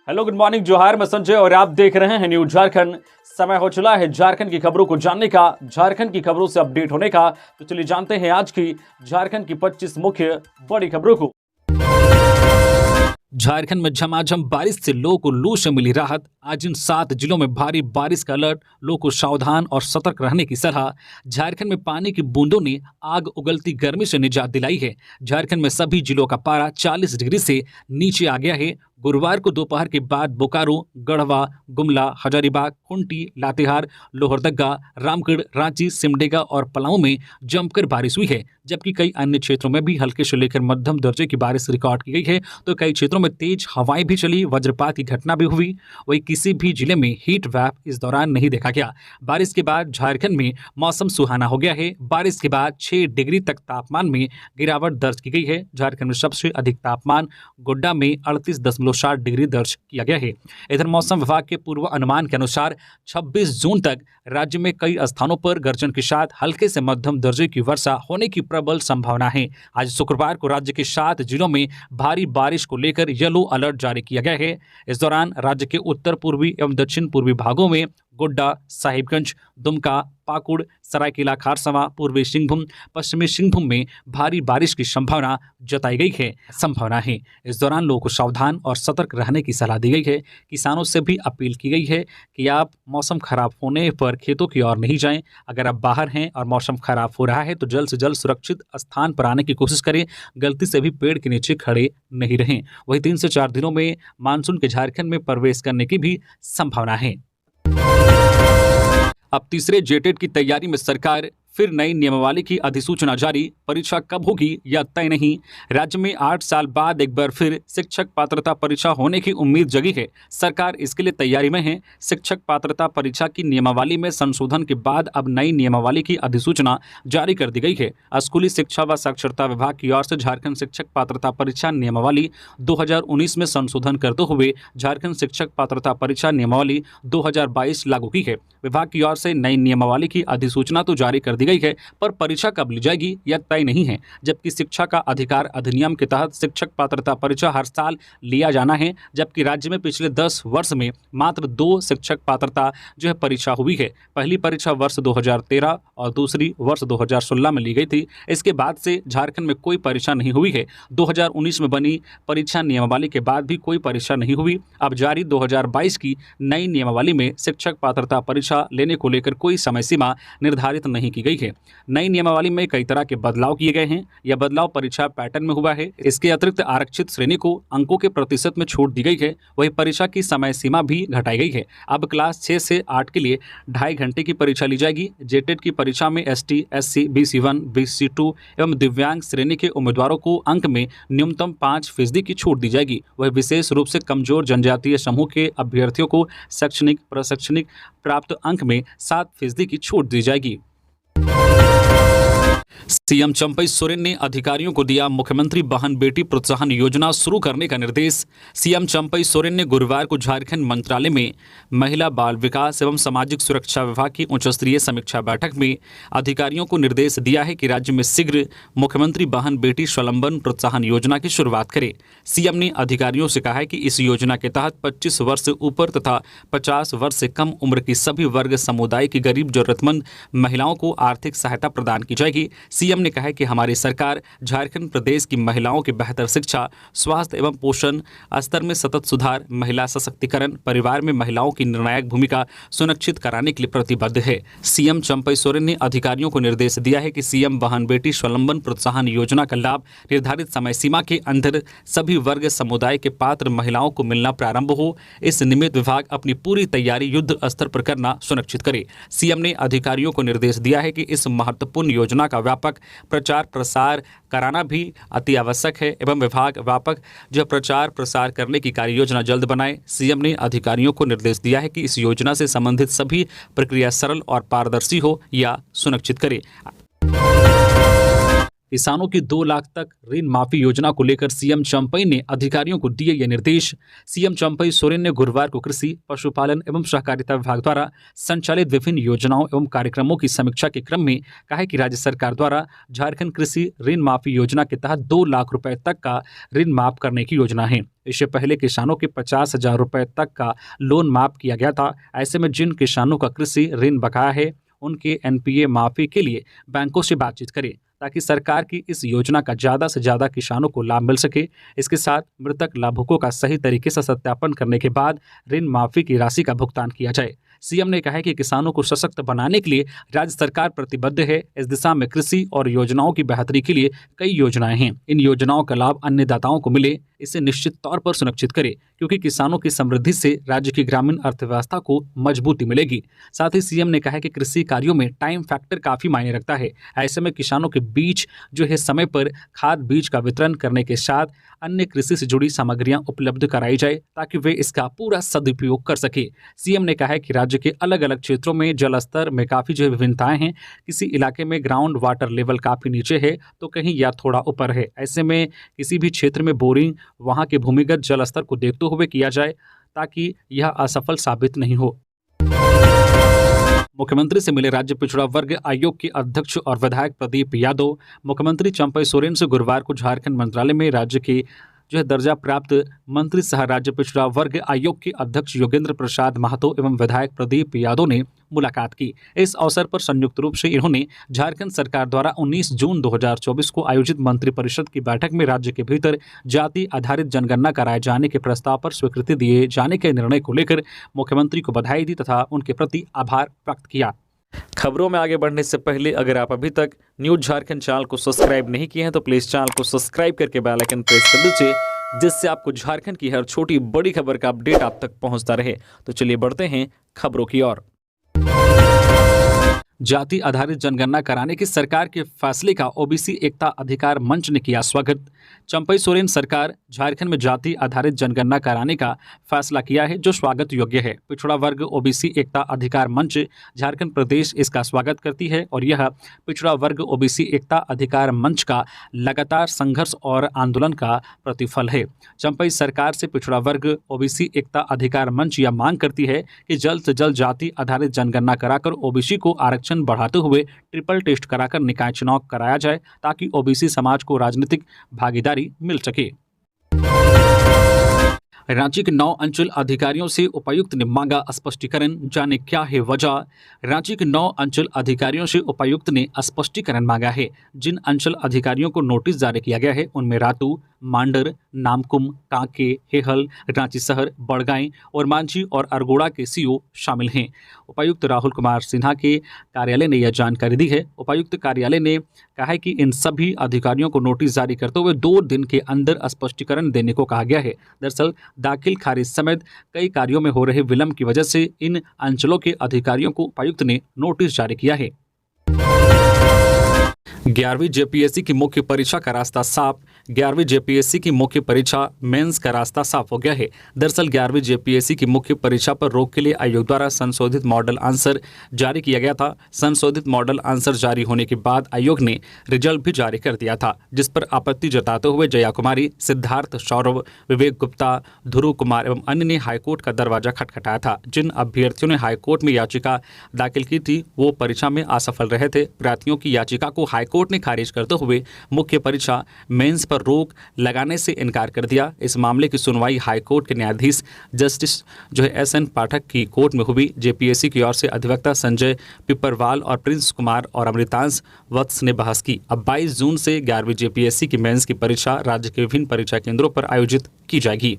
Hello, good morning, जोहार। मैं संजय और आप देख रहे हैं न्यूज झारखंड। समय हो चला है झारखंड की खबरों को जानने का, झारखंड की खबरों से अपडेट होने का। तो चलिए जानते हैं आज की झारखंड की 25 मुख्य बड़ी खबरों को। झारखंड में झमाझम बारिश से लोगों को लू से मिली राहत। आज इन 7 जिलों में भारी बारिश का अलर्ट, लोगों को सावधान और सतर्क रहने की सलाह। झारखंड में पानी की बूंदों ने आग उगलती गर्मी से निजात दिलाई है। झारखंड में सभी जिलों का पारा 40 डिग्री से नीचे आ गया है। गुरुवार को दोपहर के बाद बोकारो, गढ़वा, गुमला, हजारीबाग, खूंटी, लातेहार, लोहरदगा, रामगढ़, रांची, सिमडेगा और पलामू में जमकर बारिश हुई है, जबकि कई अन्य क्षेत्रों में भी हल्के से लेकर मध्यम दर्जे की बारिश रिकॉर्ड की गई है। तो कई क्षेत्रों में तेज हवाएं भी चली, वज्रपात की घटना भी हुई। वही किसी भी जिले में हीट वेव इस दौरान नहीं देखा गया। बारिश के बाद झारखंड में मौसम सुहाना हो गया है। बारिश के बाद 6 डिग्री तक तापमान में गिरावट दर्ज की गई है। झारखंड में सबसे अधिक तापमान गोड्डा में 38.60 डिग्री दर्ज किया गया है। इधर मौसम विभाग के पूर्व अनुमान के अनुसार 26 जून तक राज्य में कई स्थानों पर गर्जन के साथ हल्के से मध्यम दर्जे की वर्षा होने की प्रबल संभावना है। आज शुक्रवार को राज्य के 7 जिलों में भारी बारिश को लेकर येलो अलर्ट जारी किया गया है। इस दौरान राज्य के उत्तर पूर्वी एवं दक्षिण पूर्वी भागों में गोड्डा, साहिबगंज, दुमका, पाकुड़, सरायकेला खारसवां, पूर्वी सिंहभूम, पश्चिमी सिंहभूम में भारी बारिश की संभावना जताई गई है। इस दौरान लोगों को सावधान और सतर्क रहने की सलाह दी गई है। किसानों से भी अपील की गई है कि आप मौसम खराब होने पर खेतों की ओर नहीं जाएं। अगर आप बाहर हैं और मौसम खराब हो रहा है तो जल्द से जल्द सुरक्षित स्थान पर आने की कोशिश करें। गलती से भी पेड़ के नीचे खड़े नहीं रहें। वही 3 से 4 दिनों में मानसून के झारखंड में प्रवेश करने की भी संभावना है। अब तीसरे जेटेट की तैयारी में सरकार, फिर नई नियमावली की अधिसूचना जारी। परीक्षा कब होगी यह तय नहीं। राज्य में 8 साल बाद एक बार फिर शिक्षक पात्रता परीक्षा होने की उम्मीद जगी है। सरकार इसके लिए तैयारी में है। शिक्षक पात्रता परीक्षा की नियमावली में संशोधन के बाद अब नई नियमावली की अधिसूचना जारी कर दी गई है। स्कूली शिक्षा व साक्षरता विभाग की ओर से झारखंड शिक्षक पात्रता परीक्षा नियमावली 2019 में संशोधन करते हुए झारखंड शिक्षक पात्रता परीक्षा नियमावली 2022 लागू की है। विभाग की ओर से नई नियमावली की अधिसूचना तो जारी कर दी गई है, पर परीक्षा कब ली जाएगी यह तय नहीं है। जबकि शिक्षा का अधिकार अधिनियम के तहत शिक्षक पात्रता परीक्षा हर साल लिया जाना है, जबकि राज्य में पिछले 10 वर्ष में मात्र 2 शिक्षक पात्रता परीक्षा हुई है। पहली परीक्षा वर्ष 2013 और दूसरी वर्ष 2016 में ली गई थी। इसके बाद से झारखंड में कोई परीक्षा नहीं हुई है। 2019 में बनी परीक्षा नियमावली के बाद भी कोई परीक्षा नहीं हुई। अब जारी 2022 की नई नियमावली में शिक्षक पात्रता परीक्षा लेने को लेकर कोई समय सीमा निर्धारित नहीं की गई है। नई नियमावली में कई तरह के बदलाव किए गए हैं। यह बदलाव परीक्षा पैटर्न में हुआ है। इसके अतिरिक्त आरक्षित श्रेणी को अंकों के प्रतिशत में छूट दी गई है। वही परीक्षा की समय सीमा भी घटाई गई है। अब क्लास 6 से 8 के लिए 2.5 घंटे की परीक्षा ली जाएगी। जेटेट की परीक्षा में ST, SC, BC1, BC2 एवं दिव्यांग श्रेणी के उम्मीदवारों को अंक में न्यूनतम 5% की छूट दी जाएगी। वह विशेष रूप से कमजोर जनजातीय समूह के अभ्यर्थियों को शैक्षणिक प्रशैक्षणिक प्राप्त अंक में 7% की छूट दी जाएगी। सीएम चंपई सोरेन ने अधिकारियों को दिया मुख्यमंत्री बहन बेटी प्रोत्साहन योजना शुरू करने का निर्देश। सीएम चंपई सोरेन ने गुरुवार को झारखंड मंत्रालय में महिला बाल विकास एवं सामाजिक सुरक्षा विभाग की उच्च स्तरीय समीक्षा बैठक में अधिकारियों को निर्देश दिया है कि राज्य में शीघ्र मुख्यमंत्री बहन बेटी स्वावलंबन प्रोत्साहन योजना की शुरुआत करे। सीएम ने अधिकारियों से कहा है कि इस योजना के तहत 25 वर्ष से ऊपर तथा 50 वर्ष से कम उम्र की सभी वर्ग समुदाय की गरीब जरूरतमंद महिलाओं को आर्थिक सहायता प्रदान की जाएगी। सीएम ने कहा है कि हमारी सरकार झारखंड प्रदेश की महिलाओं की बेहतर शिक्षा, स्वास्थ्य एवं पोषण स्तर में सतत सुधार, महिला सशक्तिकरण, परिवार में महिलाओं की निर्णायक भूमिका सुनिश्चित कराने के लिए प्रतिबद्ध है। सीएम चंपई सोरेन ने अधिकारियों को निर्देश दिया है कि सीएम बहन बेटी स्वावलंबन प्रोत्साहन योजना का लाभ निर्धारित समय सीमा के अंदर सभी वर्ग समुदाय के पात्र महिलाओं को मिलना प्रारंभ हो। इस निमित्त विभाग अपनी पूरी तैयारी युद्ध स्तर पर करना सुनिश्चित करे। सीएम ने अधिकारियों को निर्देश दिया है कि इस महत्वपूर्ण योजना का व्यापक प्रचार प्रसार कराना भी अति आवश्यक है एवं विभाग व्यापक प्रचार प्रसार करने की कार्य योजना जल्द बनाए। सीएम ने अधिकारियों को निर्देश दिया है कि इस योजना से संबंधित सभी प्रक्रिया सरल और पारदर्शी हो या सुनिश्चित करे। किसानों की 2 लाख तक ऋण माफी योजना को लेकर सीएम चंपई ने अधिकारियों को दिए ये निर्देश। सीएम चंपई सोरेन ने गुरुवार को कृषि, पशुपालन एवं सहकारिता विभाग द्वारा संचालित विभिन्न योजनाओं एवं कार्यक्रमों की समीक्षा के क्रम में कहा है कि राज्य सरकार द्वारा झारखंड कृषि ऋण माफी योजना के तहत 2 लाख रुपए तक का ऋण माफ करने की योजना है। इससे पहले किसानों के 50,000 रुपए तक का लोन माफ किया गया था। ऐसे में जिन किसानों का कृषि ऋण बकाया है उनके एनपीए माफी के लिए बैंकों से बातचीत करें ताकि सरकार की इस योजना का ज़्यादा से ज़्यादा किसानों को लाभ मिल सके। इसके साथ मृतक लाभुकों का सही तरीके से सत्यापन करने के बाद ऋण माफी की राशि का भुगतान किया जाए। सीएम ने कहा है कि किसानों को सशक्त बनाने के लिए राज्य सरकार प्रतिबद्ध है। इस दिशा में कृषि और योजनाओं की बेहतरी के लिए कई योजनाएं हैं। इन योजनाओं का लाभ अन्नदाताओं को मिले, इसे निश्चित तौर पर सुनिश्चित करें, क्योंकि किसानों की समृद्धि से राज्य की ग्रामीण अर्थव्यवस्था को मजबूती मिलेगी। साथ ही सीएम ने कहा कि कृषि कार्यों में टाइम फैक्टर काफी मायने रखता है। ऐसे में किसानों के बीच जो है समय पर खाद बीज का वितरण करने के साथ अन्य कृषि से जुड़ी सामग्रियां उपलब्ध कराई जाए ताकि वे इसका पूरा सदुपयोग कर सके। सीएम ने कहा है कि राज्य के अलग अलग क्षेत्रों में जल स्तर में काफी जो विभिन्नताएं हैं। किसी इलाके में ग्राउंड वाटर लेवल काफी नीचे है तो कहीं या थोड़ा ऊपर है। ऐसे में किसी भी क्षेत्र में बोरिंग वहां के भूमिगत जल स्तर को देखते हुए किया जाए ताकि यह असफल साबित नहीं हो। मुख्यमंत्री से मिले राज्य पिछड़ा वर्ग आयोग के अध्यक्ष और विधायक प्रदीप यादव। मुख्यमंत्री चंपई सोरेन से गुरुवार को झारखंड मंत्रालय में राज्य के जो है दर्जा प्राप्त मंत्री सह राज्य पिछड़ा वर्ग आयोग के अध्यक्ष योगेंद्र प्रसाद महतो एवं विधायक प्रदीप यादव ने मुलाकात की। इस अवसर पर संयुक्त रूप से इन्होंने झारखंड सरकार द्वारा 19 जून 2024 को आयोजित मंत्रिपरिषद की बैठक में राज्य के भीतर जाति आधारित जनगणना कराए जाने के प्रस्ताव पर स्वीकृति दिए जाने के निर्णय को लेकर मुख्यमंत्री को बधाई दी तथा उनके प्रति आभार व्यक्त किया। खबरों में आगे बढ़ने से पहले अगर आप अभी तक न्यूज झारखंड चैनल को सब्सक्राइब नहीं किए हैं तो प्लीज चैनल को सब्सक्राइब करके बेल आइकन प्रेस कर दीजिए, जिससे आपको झारखंड की हर छोटी बड़ी खबर का अपडेट आप तक पहुंचता रहे। तो चलिए बढ़ते हैं खबरों की ओर। जाति आधारित जनगणना कराने की सरकार के फैसले का ओबीसी एकता अधिकार मंच ने किया स्वागत। चंपई सोरेन सरकार झारखंड में जाति आधारित जनगणना कराने का फैसला किया है जो स्वागत योग्य है। पिछड़ा वर्ग ओबीसी एकता अधिकार मंच झारखंड प्रदेश इसका स्वागत करती है और यह पिछड़ा वर्ग ओबीसी एकता अधिकार मंच का लगातार संघर्ष और आंदोलन का प्रतिफल है। चंपई सरकार से पिछड़ा वर्ग ओबीसी एकता अधिकार मंच यह मांग करती है कि जल्द से जल्द जाति आधारित जनगणना कराकर ओबीसी को आरक्षण बढ़ाते हुए ट्रिपल टेस्ट कराकर निकाय चुनाव कराया जाए ताकि ओबीसी समाज को राजनीतिक भागीदारी मिल सके। रांची के 9 अंचल अधिकारियों से उपायुक्त ने मांगा स्पष्टीकरण, जाने क्या है वजह। रांची के 9 अंचल अधिकारियों से उपायुक्त ने स्पष्टीकरण मांगा है। जिन अंचल अधिकारियों को नोटिस जारी किया गया है उनमें रातू, मांडर, नामकुम, कांके, हेहल, रांची शहर, बड़गाई और मांझी और अरगोड़ा के सीओ शामिल हैं। उपायुक्त राहुल कुमार सिन्हा के कार्यालय ने यह जानकारी दी है। उपायुक्त कार्यालय ने कहा है कि इन सभी अधिकारियों को नोटिस जारी करते हुए 2 दिन के अंदर स्पष्टीकरण देने को कहा गया है। दरअसल दाखिल खारिज समेत कई कार्यों में हो रहे विलंब की वजह से इन अंचलों के अधिकारियों को उपायुक्त ने नोटिस जारी किया है। 11वीं जेपीएससी की मुख्य परीक्षा का रास्ता साफ। 11वीं जेपीएससी की मुख्य परीक्षा मेंस का रास्ता साफ हो गया है। दरअसल 11वीं जेपीएससी की मुख्य परीक्षा पर रोक के लिए आयोग द्वारा संशोधित मॉडल आंसर जारी किया गया था। संशोधित मॉडल आंसर जारी होने के बाद आयोग ने रिजल्ट भी जारी कर दिया था, जिस पर आपत्ति जताते हुए जया कुमारी, सिद्धार्थ सौरभ, विवेक गुप्ता, ध्रुव कुमार एवं अन्य ने हाईकोर्ट का दरवाजा खटखटाया था। जिन अभ्यर्थियों ने हाईकोर्ट में याचिका दाखिल की थी वो परीक्षा में असफल रहे थे। प्रार्थियों की याचिका को हाईकोर्ट ने खारिज करते हुए मुख्य परीक्षा मेंस पर रोक लगाने से इनकार कर दिया। इस मामले की सुनवाई हाईकोर्ट के न्यायाधीश जस्टिस जो है एसएन पाठक की कोर्ट में हुई। जेपीएससी की ओर से अधिवक्ता संजय पिपरवाल और प्रिंस कुमार और अमृतांश वत्स ने बहस की। अब 22 जून से 11वीं जेपीएससी की मेंस की परीक्षा राज्य के विभिन्न परीक्षा केंद्रों पर आयोजित की जाएगी।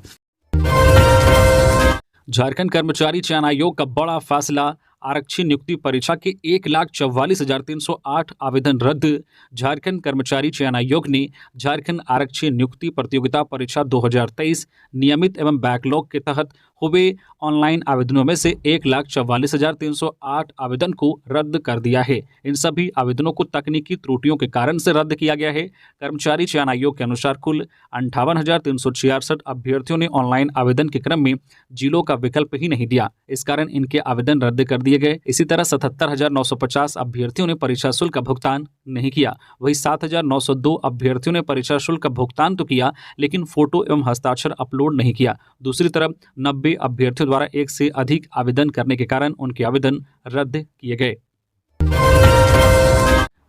झारखंड कर्मचारी चयन आयोग का बड़ा फैसला, आरक्षी नियुक्ति परीक्षा के 1,44,308 आवेदन रद्द। झारखंड कर्मचारी चयन आयोग ने झारखंड आरक्षी नियुक्ति प्रतियोगिता परीक्षा 2023 नियमित एवं बैकलॉग के तहत हुए ऑनलाइन आवेदनों में से 1,44,308 आवेदन को रद्द कर दिया है। इन सभी आवेदनों को तकनीकी त्रुटियों के कारण से रद्द किया गया है। कर्मचारी चयन आयोग के अनुसार कुल 58,366 अभ्यर्थियों ने ऑनलाइन आवेदन के क्रम में जिलों का विकल्प ही नहीं दिया। इस कारण इनके आवेदन रद्द कर दिए गए। इसी तरह 77,950 अभ्यर्थियों ने परीक्षा शुल्क का भुगतान नहीं किया। वहीं 7,902 अभ्यर्थियों ने परीक्षा शुल्क का भुगतान तो किया, लेकिन फोटो एवं हस्ताक्षर अपलोड नहीं किया। दूसरी तरफ 90 अभ्यर्थियों द्वारा एक से अधिक आवेदन करने के कारण उनके आवेदन रद्द किए गए।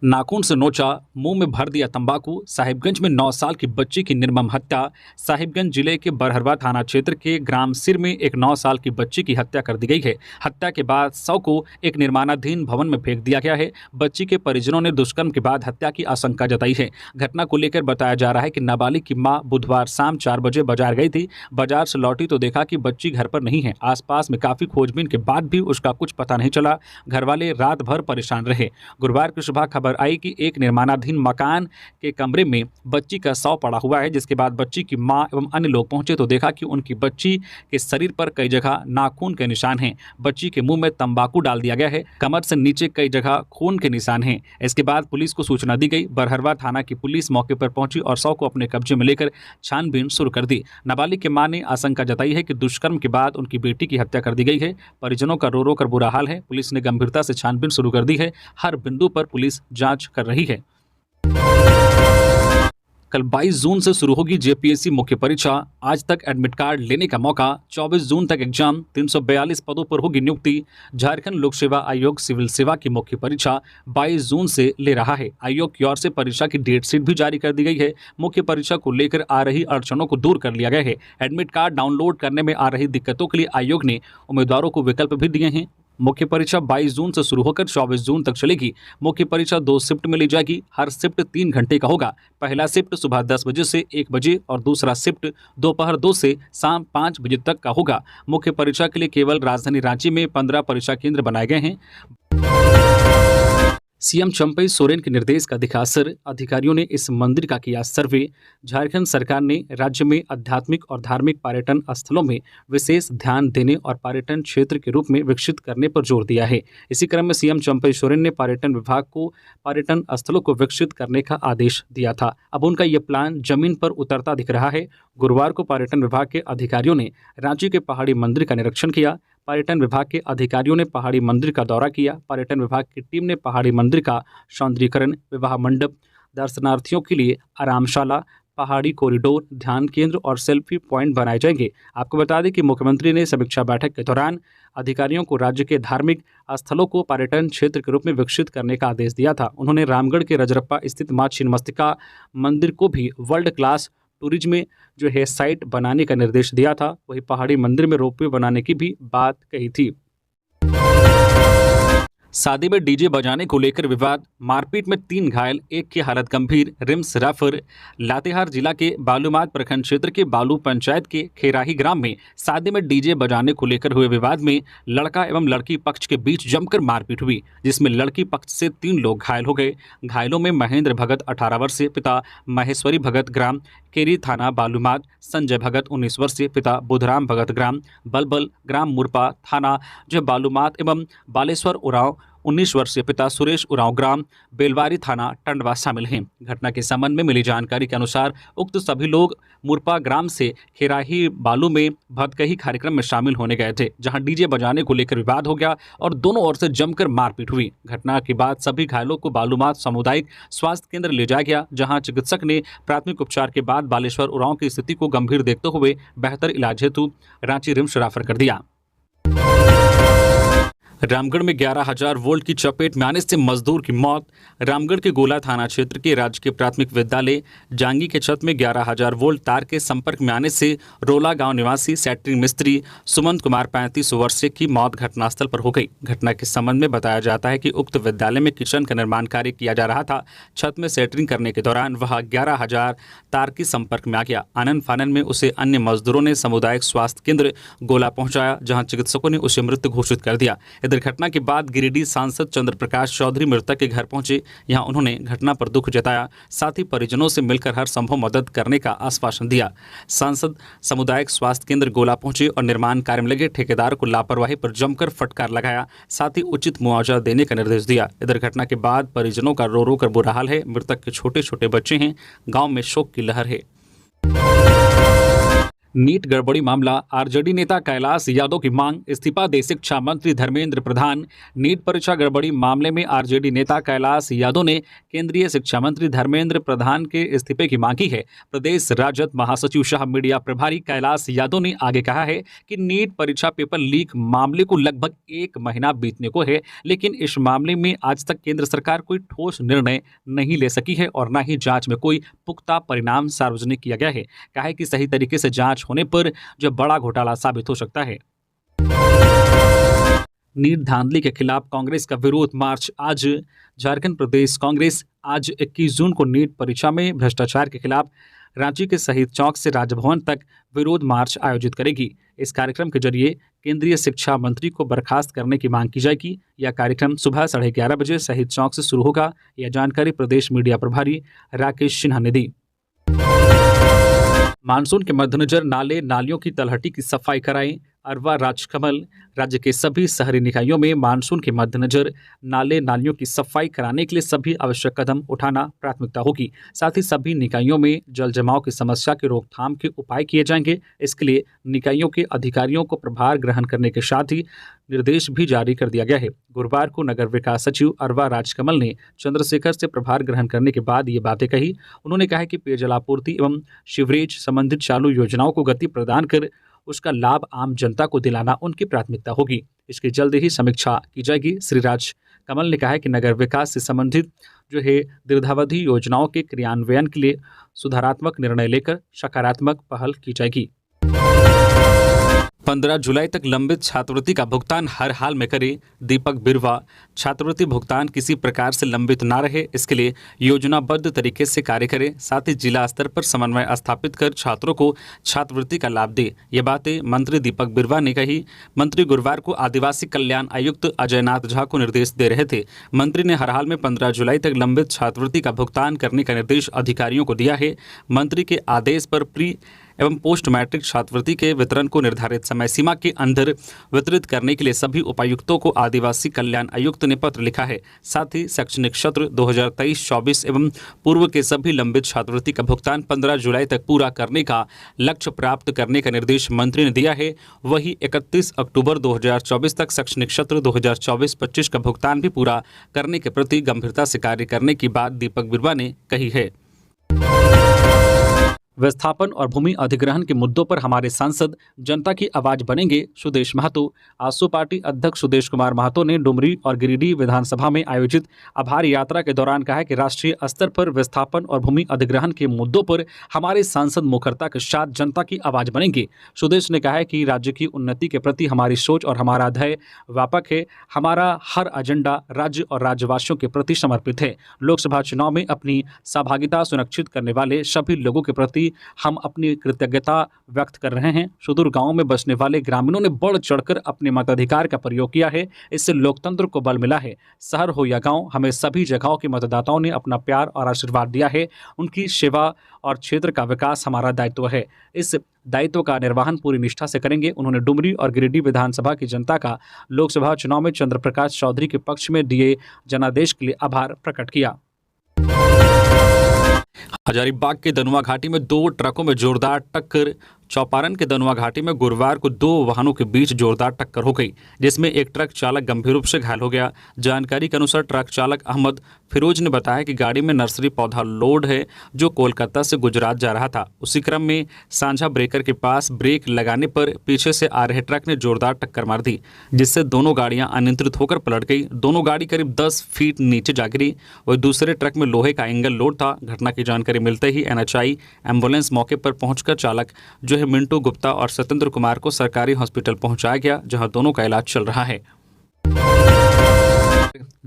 नाखून से नोचा, मुंह में भर दिया तंबाकू, साहिबगंज में 9 साल की बच्ची की निर्मम हत्या। साहिबगंज जिले के बरहरवा थाना क्षेत्र के ग्राम सिर में एक 9 साल की बच्ची की हत्या कर दी गई है। हत्या के बाद शव को एक निर्माणाधीन भवन में फेंक दिया गया है। बच्ची के परिजनों ने दुष्कर्म के बाद हत्या की आशंका जताई है। घटना को लेकर बताया जा रहा है कि नाबालिग की मां बुधवार शाम 4 बजे बाजार गई थी। बाजार से लौटी तो देखा कि बच्ची घर पर नहीं है। आसपास में काफी खोजबीन के बाद भी उसका कुछ पता नहीं चला। घर वाले रात भर परेशान रहे। गुरुवार की सुबह खबर आई कि एक निर्माणाधीन मकान के कमरे में बच्ची का शव पड़ा हुआ है। जिसके बाद बच्ची की मां एवं अन्य लोग पहुंचे तो देखा कि उनकी बच्ची के शरीर पर कई जगह नाखून के निशान हैं। बच्ची के मुंह में तंबाकू डाल दिया गया है। कमर से नीचे कई जगह खून के निशान हैं। इसके बाद पुलिस को सूचना दी गई। बरहरवा थाना की पुलिस मौके पर पहुंची और शव को अपने कब्जे में लेकर छानबीन शुरू कर दी। नाबालिग की मां ने आशंका जताई है कि दुष्कर्म के बाद उनकी बेटी की हत्या कर दी गई है। परिजनों का रो रो कर बुरा हाल है। पुलिस ने गंभीरता से छानबीन शुरू कर दी है। हर बिंदु पर पुलिस जांच कर रही है। कल 22 जून से शुरू होगी जेपीएससी मुख्य परीक्षा। आज तक एडमिट कार्ड लेने का मौका। 24 जून तक एग्जाम। 342 पदों पर होगी नियुक्ति। झारखंड लोक सेवा आयोग सिविल सेवा की मुख्य परीक्षा 22 जून से ले रहा है। आयोग की ओर से परीक्षा की डेट शीट भी जारी कर दी गई है। मुख्य परीक्षा को लेकर आ रही अड़चनों को दूर कर लिया गया है। एडमिट कार्ड डाउनलोड करने में आ रही दिक्कतों के लिए आयोग ने उम्मीदवारों को विकल्प भी दिए हैं। मुख्य परीक्षा 22 जून से शुरू होकर 24 जून तक चलेगी। मुख्य परीक्षा 2 शिफ्ट में ली जाएगी। हर शिफ्ट 3 घंटे का होगा। पहला शिफ्ट सुबह 10 बजे से 1 बजे और दूसरा शिफ्ट दोपहर 2 से शाम 5 बजे तक का होगा। मुख्य परीक्षा के लिए केवल राजधानी रांची में 15 परीक्षा केंद्र बनाए गए हैं। सीएम चंपई सोरेन के निर्देश का दिखा असर। अधिकारियों ने इस मंदिर का किया सर्वे। झारखंड सरकार ने राज्य में आध्यात्मिक और धार्मिक पर्यटन स्थलों में विशेष ध्यान देने और पर्यटन क्षेत्र के रूप में विकसित करने पर जोर दिया है। इसी क्रम में सीएम चंपई सोरेन ने पर्यटन विभाग को पर्यटन स्थलों को विकसित करने का आदेश दिया था। अब उनका ये प्लान जमीन पर उतरता दिख रहा है। गुरुवार को पर्यटन विभाग के अधिकारियों ने रांची के पहाड़ी मंदिर का निरीक्षण किया। पर्यटन विभाग के अधिकारियों ने पहाड़ी मंदिर का दौरा किया। पर्यटन विभाग की टीम ने पहाड़ी मंदिर का सौंदर्यीकरण, विवाह मंडप, दर्शनार्थियों के लिए आरामशाला, पहाड़ी कॉरिडोर, ध्यान केंद्र और सेल्फी पॉइंट बनाए जाएंगे। आपको बता दें कि मुख्यमंत्री ने समीक्षा बैठक के दौरान अधिकारियों को राज्य के धार्मिक स्थलों को पर्यटन क्षेत्र के रूप में विकसित करने का आदेश दिया था। उन्होंने रामगढ़ के रजरप्पा स्थित मां छिन्नमस्तिका मंदिर को भी वर्ल्ड क्लास टूरिज्म में जो है साइट बनाने का निर्देश दिया था। वहीं पहाड़ी मंदिर में रोपवे बनाने की भी बात कही थी। शादी में डीजे बजाने को लेकर विवाद। मारपीट में 3 घायल, एक की हालत गंभीर, रिम्स रेफर। लातेहार जिला के बालूमाथ प्रखंड क्षेत्र के बालू पंचायत के खेराही ग्राम में शादी में डीजे बजाने को लेकर हुए विवाद में लड़का एवं लड़की पक्ष के बीच जमकर मारपीट हुई, जिसमें लड़की पक्ष से 3 लोग घायल हो गए। घायलों में महेंद्र भगत 18 वर्षीय, पिता महेश्वरी भगत, ग्राम केरी, थाना बालूमाथ; संजय भगत 19 वर्षीय, पिता बुधराम भगत, ग्राम बलबल, ग्राम मुरपा, थाना जो बालूमाथ; एवं बालेश्वर उरांव 19 वर्षीय, पिता सुरेश उरांव, ग्राम बेलवारी, थाना टंडवा शामिल हैं। घटना के संबंध में मिली जानकारी के अनुसार उक्त सभी लोग मुरपा ग्राम से खेराही बालू में भतकही कार्यक्रम में शामिल होने गए थे, जहां डीजे बजाने को लेकर विवाद हो गया और दोनों ओर से जमकर मारपीट हुई। घटना के बाद सभी घायलों को बालूमाथ सामुदायिक स्वास्थ्य केंद्र ले जाया गया, जहां चिकित्सक ने प्राथमिक उपचार के बाद बालेश्वर उरांव की स्थिति को गंभीर देखते हुए बेहतर इलाज हेतु रांची रिम्स रेफर कर दिया। रामगढ़ में 11,000 वोल्ट की चपेट में आने से मजदूर की मौत। रामगढ़ के गोला थाना क्षेत्र के राजकीय प्राथमिक विद्यालय जांगी के छत में 11,000 वोल्ट तार के संपर्क में आने से रोला गांव निवासी सेटरिंग मिस्त्री सुमंत कुमार 35 वर्षीय की मौत घटनास्थल पर हो गई। घटना के संबंध में बताया जाता है कि उक्त विद्यालय में किचन का निर्माण कार्य किया जा रहा था। छत में सेटरिंग करने के दौरान वह 11,000 तार के संपर्क में आ गया। आनन फानन में उसे अन्य मजदूरों ने सामुदायिक स्वास्थ्य केंद्र गोला पहुंचाया, जहां चिकित्सकों ने उसे मृत घोषित कर दिया। इधर घटना के बाद गिरिडीह सांसद चंद्र प्रकाश चौधरी मृतक के घर पहुंचे। यहां उन्होंने घटना पर दुख जताया, साथ ही परिजनों से मिलकर हर संभव मदद करने का आश्वासन दिया। सांसद सामुदायिक स्वास्थ्य केंद्र गोला पहुंचे और निर्माण कार्य में लगे ठेकेदार को लापरवाही पर जमकर फटकार लगाया, साथ ही उचित मुआवजा देने का निर्देश दिया। इधर घटना के बाद परिजनों का रो रो कर बुरा हाल है। मृतक के छोटे छोटे बच्चे हैं। गांव में शोक की लहर है। नीट गड़बड़ी मामला, आरजेडी नेता कैलाश यादव की मांग, इस्तीफा दे शिक्षा मंत्री धर्मेंद्र प्रधान। नीट परीक्षा गड़बड़ी मामले में आरजेडी नेता कैलाश यादव ने केंद्रीय शिक्षा मंत्री धर्मेंद्र प्रधान के इस्तीफे की मांग की है। प्रदेश राजद महासचिव शाह मीडिया प्रभारी कैलाश यादव ने आगे कहा है कि नीट परीक्षा पेपर लीक मामले को लगभग 1 महीना बीतने को है, लेकिन इस मामले में आज तक केंद्र सरकार कोई ठोस निर्णय नहीं ले सकी है और न ही जांच में कोई पुख्ता परिणाम सार्वजनिक किया गया है। कहा है कि सही तरीके से जांच होने पर जो बड़ा घोटाला साबित हो सकता है। नीट धांधली के खिलाफ कांग्रेस का विरोध मार्च आज। झारखंड प्रदेश कांग्रेस आज 21 जून को नीट परीक्षा में भ्रष्टाचार के खिलाफ रांची के शहीद चौक से राजभवन तक विरोध मार्च आयोजित करेगी। इस कार्यक्रम के जरिए केंद्रीय शिक्षा मंत्री को बर्खास्त करने की मांग की जाएगी। यह कार्यक्रम सुबह 11:30 बजे शहीद चौक से शुरू होगा। यह जानकारी प्रदेश मीडिया प्रभारी राकेश सिन्हा ने दी। मानसून के मद्देनजर नाले नालियों की तलहटी की सफाई कराएं। अरवा राजकमल, राज्य के सभी शहरी निकायों में मानसून के मद्देनजर नाले नालियों की सफाई कराने के लिए सभी आवश्यक कदम उठाना प्राथमिकता होगी। साथ ही सभी निकायों में जल जमाव की समस्या के रोकथाम के उपाय किए जाएंगे। इसके लिए निकायों के अधिकारियों को प्रभार ग्रहण करने के साथ ही निर्देश भी जारी कर दिया गया है। गुरुवार को नगर विकास सचिव अरवा राजकमल ने चंद्रशेखर से प्रभार ग्रहण करने के बाद ये बातें कही। उन्होंने कहा कि पेयजल आपूर्ति एवं सीवरेज संबंधित चालू योजनाओं को गति प्रदान कर उसका लाभ आम जनता को दिलाना उनकी प्राथमिकता होगी। इसकी जल्द ही समीक्षा की जाएगी। श्री राजकमल ने कहा है कि नगर विकास से संबंधित जो है दीर्घावधि योजनाओं के क्रियान्वयन के लिए सुधारात्मक निर्णय लेकर सकारात्मक पहल की जाएगी। 15 जुलाई तक लंबित छात्रवृत्ति का भुगतान हर हाल में करे दीपक बिरवा। छात्रवृत्ति भुगतान किसी प्रकार से लंबित ना रहे, इसके लिए योजनाबद्ध तरीके से कार्य करें। साथ ही जिला स्तर पर समन्वय स्थापित कर छात्रों को छात्रवृत्ति का लाभ दे। ये बातें मंत्री दीपक बिरवा ने कही। मंत्री गुरुवार को आदिवासी कल्याण आयुक्त अजयनाथ झा को निर्देश दे रहे थे। मंत्री ने हर हाल में 15 जुलाई तक लंबित छात्रवृत्ति का भुगतान करने का निर्देश अधिकारियों को दिया है। मंत्री के आदेश पर प्री एवं पोस्ट मैट्रिक छात्रवृत्ति के वितरण को निर्धारित समय सीमा के अंदर वितरित करने के लिए सभी उपायुक्तों को आदिवासी कल्याण आयुक्त ने पत्र लिखा है। साथ ही शैक्षणिक सत्र 2023-24 एवं पूर्व के सभी लंबित छात्रवृत्ति का भुगतान 15 जुलाई तक पूरा करने का लक्ष्य प्राप्त करने का निर्देश मंत्री ने दिया है। वहीं 31 अक्टूबर 2024 तक शैक्षणिक सत्र 2024-25 का भुगतान भी पूरा करने के प्रति गंभीरता से कार्य करने की बात दीपक बिरवा ने कही है। विस्थापन और भूमि अधिग्रहण के मुद्दों पर हमारे सांसद जनता की आवाज बनेंगे, सुदेश महतो। आसू पार्टी अध्यक्ष सुदेश कुमार महतो ने डुमरी और गिरिडीह विधानसभा में आयोजित आभार यात्रा के दौरान कहा कि राष्ट्रीय स्तर पर विस्थापन और भूमि अधिग्रहण के मुद्दों पर हमारे सांसद मुखरता के साथ जनता की आवाज बनेंगे। सुदेश ने कहा है कि राज्य की उन्नति के प्रति हमारी सोच और हमारा ध्येय व्यापक है। हमारा हर एजेंडा राज्य और राज्यवासियों के प्रति समर्पित है। लोकसभा चुनाव में अपनी सहभागिता सुनिश्चित करने वाले सभी लोगों के प्रति हम अपनी कृतज्ञता व्यक्त कर रहे हैं। सुदूर गांवों में बसने वाले ग्रामीणों ने बढ़ चढ़कर अपने मताधिकार का प्रयोग किया है। इससे लोकतंत्र को बल मिला है। शहर हो या गांव, हमें सभी जगहों के मतदाताओं ने अपना प्यार और आशीर्वाद दिया है। उनकी सेवा और क्षेत्र का विकास हमारा दायित्व है। इस दायित्व का निर्वहन पूरी निष्ठा से करेंगे। उन्होंने डुमरी और गिरिडीह विधानसभा की जनता का लोकसभा चुनाव में चंद्र प्रकाश चौधरी के पक्ष में दिए जनादेश के लिए आभार प्रकट किया। हजारीबाग के दनुआ घाटी में 2 ट्रकों में जोरदार टक्कर। चौपारण के दनुआ घाटी में गुरुवार को 2 वाहनों के बीच जोरदार टक्कर हो गई, जिसमें एक ट्रक चालक गंभीर रूप से घायल हो गया। जानकारी के अनुसार ट्रक चालक अहमद फिरोज ने बताया कि गाड़ी में नर्सरी पौधा लोड है जो कोलकाता से गुजरात जा रहा था। उसी क्रम में सांझा ब्रेकर के पास ब्रेक लगाने पर पीछे से आ रहे ट्रक ने जोरदार टक्कर मार दी, जिससे दोनों गाड़ियां अनियंत्रित होकर पलट गई। दोनों गाड़ी करीब 10 फीट नीचे जा गिरी। वही दूसरे ट्रक में लोहे का एंगल लोड था। घटना की जानकारी मिलते ही एनएचआई एम्बुलेंस मौके पर पहुंचकर चालक जो है मिंटू गुप्ता और सत्येंद्र कुमार को सरकारी हॉस्पिटल पहुंचाया गया, जहां दोनों का इलाज चल रहा है।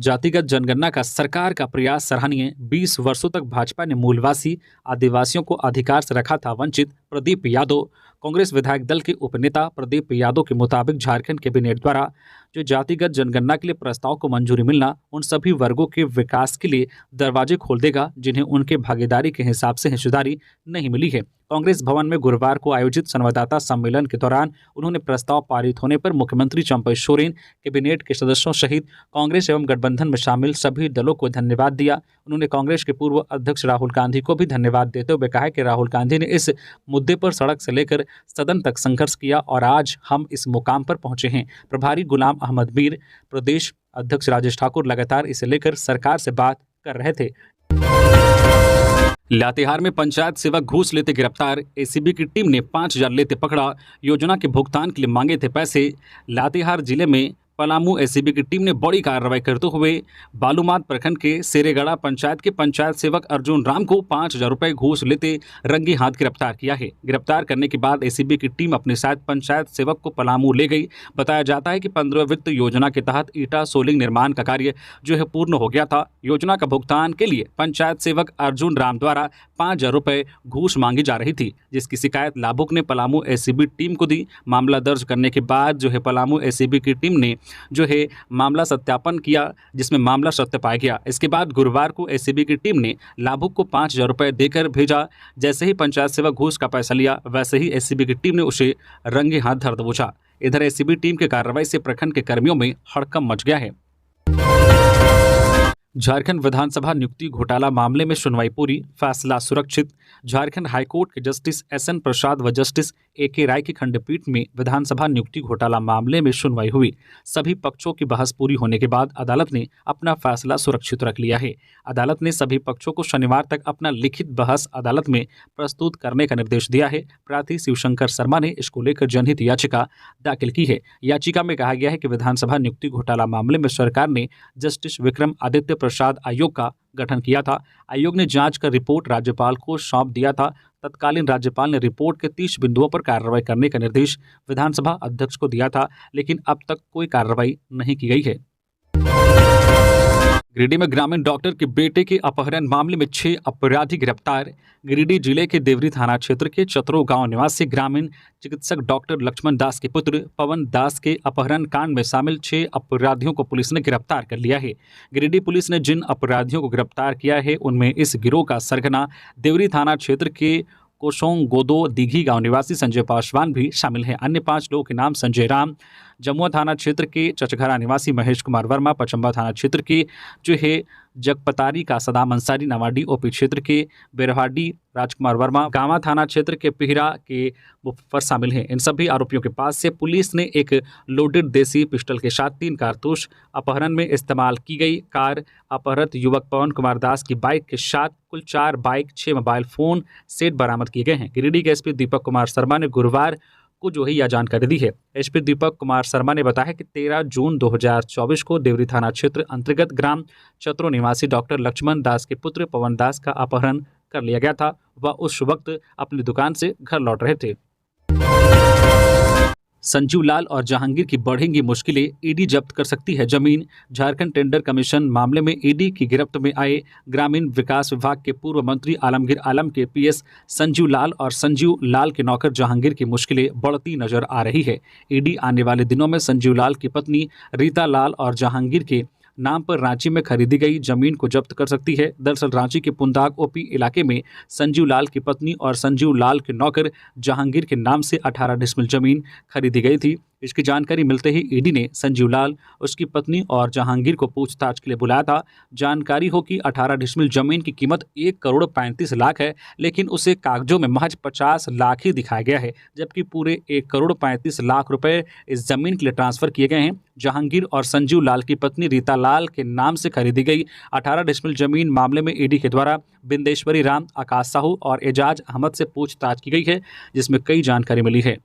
जातिगत जनगणना का सरकार का प्रयास सराहनीय। 20 वर्षों तक भाजपा ने मूलवासी आदिवासियों को अधिकार से रखा था वंचित। प्रदीप यादव। कांग्रेस विधायक दल के उपनेता प्रदीप यादव के मुताबिक झारखंड कैबिनेट द्वारा जो जातिगत जनगणना के लिए प्रस्ताव को मंजूरी मिलना उन सभी वर्गों के विकास के लिए दरवाजे खोल देगा जिन्हें उनके भागीदारी के हिसाब से हिस्सेदारी नहीं मिली है। कांग्रेस भवन में गुरुवार को आयोजित संवाददाता सम्मेलन के दौरान उन्होंने प्रस्ताव पारित होने पर मुख्यमंत्री चंपई सोरेन, कैबिनेट के सदस्यों सहित कांग्रेस एवं गठबंधन में शामिल सभी दलों को धन्यवाद दिया। उन्होंने कांग्रेस के पूर्व अध्यक्ष राहुल गांधी को भी धन्यवाद देते हुए कहा कि राहुल गांधी ने इस मुद्दे पर सड़क से लेकर सदन तक संघर्ष किया और आज हम इस मुकाम पर पहुंचे हैं। प्रभारी गुलाम अहमद मीर, प्रदेश अध्यक्ष राजेश ठाकुर लगातार इसे लेकर सरकार से बात कर रहे थे। लातेहार में पंचायत सेवक घूस लेते गिरफ्तार, एसीबी की टीम ने 5,000 लेते पकड़ा, योजना के भुगतान के लिए मांगे थे पैसे। लातेहार जिले में पलामू एसीबी की टीम ने बड़ी कार्रवाई करते हुए बालूमाथ प्रखंड के सेरेगड़ा पंचायत के पंचायत सेवक अर्जुन राम को 5,000 रुपये घूस लेते रंगे हाथ गिरफ्तार किया है। गिरफ्तार करने के बाद एसीबी की टीम अपने साथ पंचायत सेवक को पलामू ले गई। बताया जाता है कि 15 वित्त योजना के तहत ईटा सोलिंग निर्माण का कार्य जो है पूर्ण हो गया था। योजना का भुगतान के लिए पंचायत सेवक अर्जुन राम द्वारा 5,000 रुपये घूस मांगी जा रही थी, जिसकी शिकायत लाभुक ने पलामू एसीबी टीम को दी। मामला दर्ज करने के बाद जो है पलामू एसीबी की टीम ने जो है मामला सत्यापन किया, जिसमें मामला सत्य पाया गया। इसके बाद गुरुवार को एसीबी की टीम ने लाभुक को 5,000 रुपये देकर भेजा। जैसे ही पंचायत सेवक घूस का पैसा लिया, वैसे ही एसीबी की टीम ने उसे रंगे हाथ धर दबोचा। इधर एसीबी टीम के कार्रवाई से प्रखंड के कर्मियों में हड़कंप मच गया है। झारखंड विधानसभा नियुक्ति घोटाला मामले में सुनवाई पूरी, फैसला सुरक्षित। झारखंड हाईकोर्ट के जस्टिस एसएन प्रसाद व जस्टिस एके राय की खंडपीठ में विधानसभा नियुक्ति घोटाला मामले में सुनवाई हुई। सभी पक्षों की बहस पूरी होने के बाद अदालत ने अपना फैसला सुरक्षित रख लिया है। अदालत ने सभी पक्षों को शनिवार तक अपना लिखित बहस अदालत में प्रस्तुत करने का निर्देश दिया है। प्रार्थी शिवशंकर शर्मा ने इसको लेकर जनहित याचिका दाखिल की है। याचिका में कहा गया है कि विधानसभा नियुक्ति घोटाला मामले में सरकार ने जस्टिस विक्रम आदित्य प्रसाद आयोग का गठन किया था। आयोग ने जांच कर रिपोर्ट राज्यपाल को सौंप दिया था। तत्कालीन राज्यपाल ने रिपोर्ट के 30 बिंदुओं पर कार्रवाई करने का निर्देश विधानसभा अध्यक्ष को दिया था, लेकिन अब तक कोई कार्रवाई नहीं की गई है। गिरिडीह में ग्रामीण डॉक्टर के बेटे के अपहरण मामले में 6 अपराधी गिरफ्तार। गिरिडीह जिले के देवरी थाना क्षेत्र के चतरो गांव निवासी ग्रामीण चिकित्सक डॉक्टर लक्ष्मण दास के पुत्र पवन दास के अपहरण कांड में शामिल 6 अपराधियों को पुलिस ने गिरफ्तार कर लिया है। गिरिडीह पुलिस ने जिन अपराधियों को गिरफ्तार किया है उनमें इस गिरोह का सरगना देवरी थाना क्षेत्र के कोसोंग गोदो दिघी गांव निवासी संजय पासवान भी शामिल हैं। अन्य 5 लोगों के नाम संजय राम, जमुआ थाना क्षेत्र के चचघरा निवासी महेश कुमार वर्मा, पचम्बा थाना क्षेत्र के जो है जगपतारी का सदाम अंसारी, नवाडी ओपी क्षेत्र के बेरहाडी राजकुमार वर्मा, गांवा थाना क्षेत्र के पिहरा के मुफर शामिल हैं। इन सभी आरोपियों के पास से पुलिस ने एक लोडेड देसी पिस्टल के साथ 3 कारतूस, अपहरण में इस्तेमाल की गई कार, अपहृत युवक पवन कुमार दास की बाइक के साथ कुल 4 बाइक, 6 मोबाइल फोन सेट बरामद किए गए हैं। गिरिडीह के एसपी दीपक कुमार शर्मा ने गुरुवार को जो है यह जानकारी दी है। एसपी दीपक कुमार शर्मा ने बताया कि 13 जून 2024 को देवरी थाना क्षेत्र अंतर्गत ग्राम चतरो निवासी डॉक्टर लक्ष्मण दास के पुत्र पवन दास का अपहरण कर लिया गया था। वह उस वक्त अपनी दुकान से घर लौट रहे थे। संजीव लाल और जहांगीर की बढ़ेंगी मुश्किलें, ईडी जब्त कर सकती है जमीन। झारखंड टेंडर कमीशन मामले में ईडी की गिरफ्त में आए ग्रामीण विकास विभाग के पूर्व मंत्री आलमगीर आलम के पीएस संजीव लाल और संजीव लाल के नौकर जहांगीर की मुश्किलें बढ़ती नजर आ रही है। ईडी आने वाले दिनों में संजीव लाल की पत्नी रीता लाल और जहांगीर के नाम पर रांची में खरीदी गई जमीन को जब्त कर सकती है। दरअसल रांची के पुंदाग ओपी इलाके में संजीव लाल की पत्नी और संजीव लाल के नौकर जहांगीर के नाम से 18 डिसमिल जमीन खरीदी गई थी। इसकी जानकारी मिलते ही ईडी ने संजीव लाल, उसकी पत्नी और जहांगीर को पूछताछ के लिए बुलाया था। जानकारी हो कि 18 डिसमिल जमीन की कीमत 1 करोड़ 35 लाख है, लेकिन उसे कागजों में महज 50 लाख ही दिखाया गया है, जबकि पूरे 1 करोड़ 35 लाख रुपए इस जमीन के लिए ट्रांसफर किए गए हैं। जहांगीर और संजीव लाल की पत्नी रीता लाल के नाम से खरीदी गई 18 डिसमिल जमीन मामले में ईडी के द्वारा बिंदेश्वरी राम, आकाश साहू और एजाज अहमद से पूछताछ की गई है, जिसमें कई जानकारी मिली है।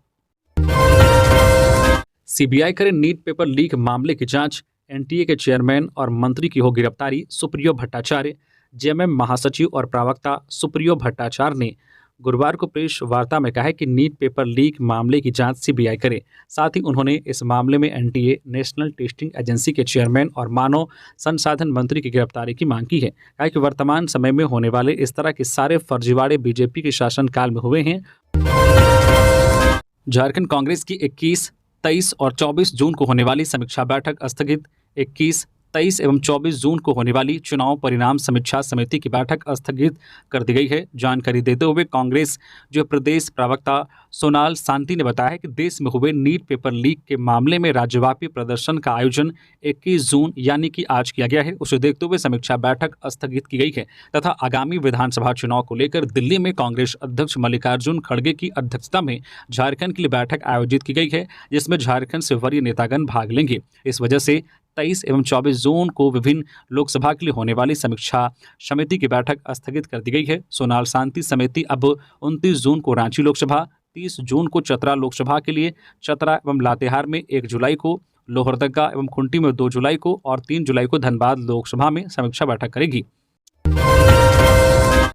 सीबीआई करे नीट पेपर लीक मामले की जांच, एनटीए के चेयरमैन और मंत्री की हो गिरफ्तारी। सुप्रियो भट्टाचार्य, जेएमएम महासचिव और प्रवक्ता सुप्रियो भट्टाचार्य ने गुरुवार को प्रेस वार्ता में कहा कि नीट पेपर लीक मामले की जांच सीबीआई करे। साथ ही उन्होंने इस मामले में एनटीए, नेशनल टेस्टिंग एजेंसी के चेयरमैन और मानव संसाधन मंत्री की गिरफ्तारी की मांग की है। कहा कि वर्तमान समय में होने वाले इस तरह के सारे फर्जीवाड़े बीजेपी के शासनकाल में हुए हैं। झारखंड कांग्रेस की 21, 23 और 24 जून को होने वाली समीक्षा बैठक स्थगित। 21, 23 एवं 24 जून को होने वाली चुनाव परिणाम समीक्षा समिति की बैठक स्थगित कर दी गई है। जानकारी देते हुए कांग्रेस जो प्रदेश प्रवक्ता सोनाल शांति ने बताया है कि देश में हुए नीट पेपर लीक के मामले में राज्यव्यापी प्रदर्शन का आयोजन 21 जून यानी कि आज किया गया है। उसे देखते हुए समीक्षा बैठक स्थगित की गई है तथा आगामी विधानसभा चुनाव को लेकर दिल्ली में कांग्रेस अध्यक्ष मल्लिकार्जुन खड़गे की अध्यक्षता में झारखंड के लिए बैठक आयोजित की गई है, जिसमें झारखंड से वरीय नेतागण भाग लेंगे। इस वजह से 23 एवं 24 जून को विभिन्न लोकसभा के लिए होने वाली समीक्षा समिति की बैठक स्थगित कर दी गई है। सोनाल शांति समिति अब 29 जून को रांची लोकसभा, 30 जून को चतरा लोकसभा के लिए, चतरा एवं लातेहार में 1 जुलाई को, लोहरदगा एवं खुंटी में 2 जुलाई को और 3 जुलाई को धनबाद लोकसभा में समीक्षा बैठक करेगी।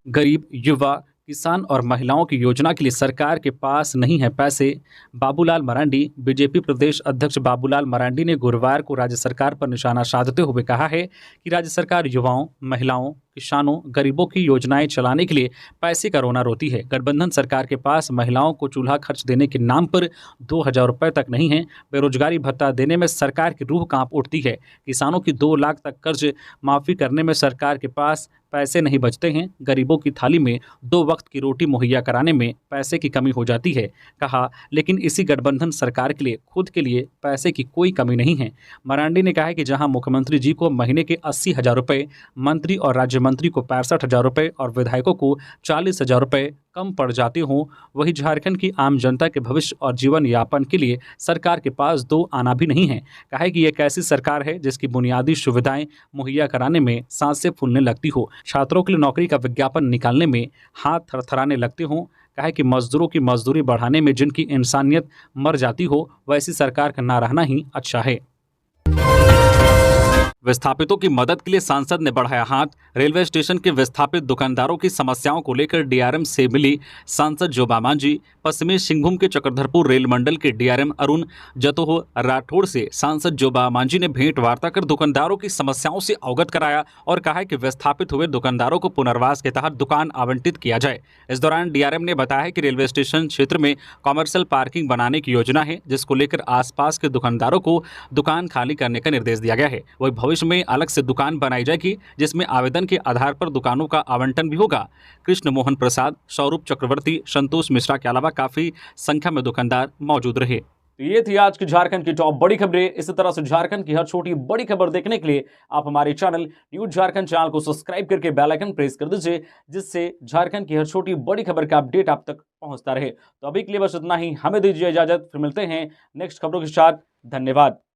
गरीब, युवा, किसान और महिलाओं की योजना के लिए सरकार के पास नहीं है पैसे। बाबूलाल मरांडी। बीजेपी प्रदेश अध्यक्ष बाबूलाल मरांडी ने गुरुवार को राज्य सरकार पर निशाना साधते हुए कहा है कि राज्य सरकार युवाओं, महिलाओं, किसानों, गरीबों की योजनाएं चलाने के लिए पैसे का रोना रोती है। गठबंधन सरकार के पास महिलाओं को चूल्हा खर्च देने के नाम पर 2,000 रुपये तक नहीं है। बेरोजगारी भत्ता देने में सरकार की रूह कांप उठती है। किसानों की 2 लाख तक कर्ज माफ़ी करने में सरकार के पास पैसे नहीं बचते हैं। गरीबों की थाली में 2 वक्त की रोटी मुहैया कराने में पैसे की कमी हो जाती है। कहा, लेकिन इसी गठबंधन सरकार के लिए खुद के लिए पैसे की कोई कमी नहीं है। मरांडी ने कहा है कि जहां मुख्यमंत्री जी को महीने के 80,000 रुपये, मंत्री और राज्य मंत्री को 65,000 रुपये और विधायकों को 40,000 रुपये कम पड़ जाते हों, वही झारखंड की आम जनता के भविष्य और जीवन यापन के लिए सरकार के पास 2 आना भी नहीं है। कहा है कि एक ऐसी सरकार है जिसकी बुनियादी सुविधाएं मुहैया कराने में सांसें फूलने लगती हो, छात्रों के लिए नौकरी का विज्ञापन निकालने में हाथ थरथराने लगते हों। कहा है कि मजदूरों की मजदूरी बढ़ाने में जिनकी इंसानियत मर जाती हो, वैसी सरकार का ना रहना ही अच्छा है। विस्थापितों की मदद के लिए सांसद ने बढ़ाया हाथ। रेलवे स्टेशन के विस्थापित दुकानदारों की समस्याओं को लेकर डीआरएम से मिली सांसद जोबा मांझी। पश्चिमी सिंहभूम के चक्रधरपुर रेल मंडल के डीआरएम अरुण जतोह राठौड़ से सांसद जोबा मांझी ने भेंट वार्ता कर दुकानदारों की समस्याओं से अवगत कराया और कहा कि विस्थापित हुए दुकानदारों को पुनर्वास के तहत दुकान आवंटित किया जाए। इस दौरान डीआरएम ने बताया कि रेलवे स्टेशन क्षेत्र में कॉमर्शियल पार्किंग बनाने की योजना है, जिसको लेकर आसपास के दुकानदारों को दुकान खाली करने का निर्देश दिया गया है। वही भविष्य में अलग से दुकान बनाई जाएगी, जिसमें आवेदन के आधार पर दुकानों का आवंटन भी होगा। कृष्ण मोहन प्रसाद, स्वरूप चक्रवर्ती, संतोष मिश्रा के अलावा काफी संख्या में दुकानदार मौजूद रहे। तो ये थी आज की झारखंड की टॉप बड़ी खबरें। इसी तरह से झारखंड की हर छोटी बड़ी खबर देखने के लिए आप हमारे चैनल न्यूज झारखंड चैनल को सब्सक्राइब करके बेल आइकन प्रेस कर दीजिए, जिससे झारखंड की हर छोटी बड़ी खबर का अपडेट आप तक पहुंचता रहे। तो अभी के लिए बस इतना ही, हमें दीजिए इजाजत, फिर मिलते हैं नेक्स्ट खबरों के साथ। धन्यवाद।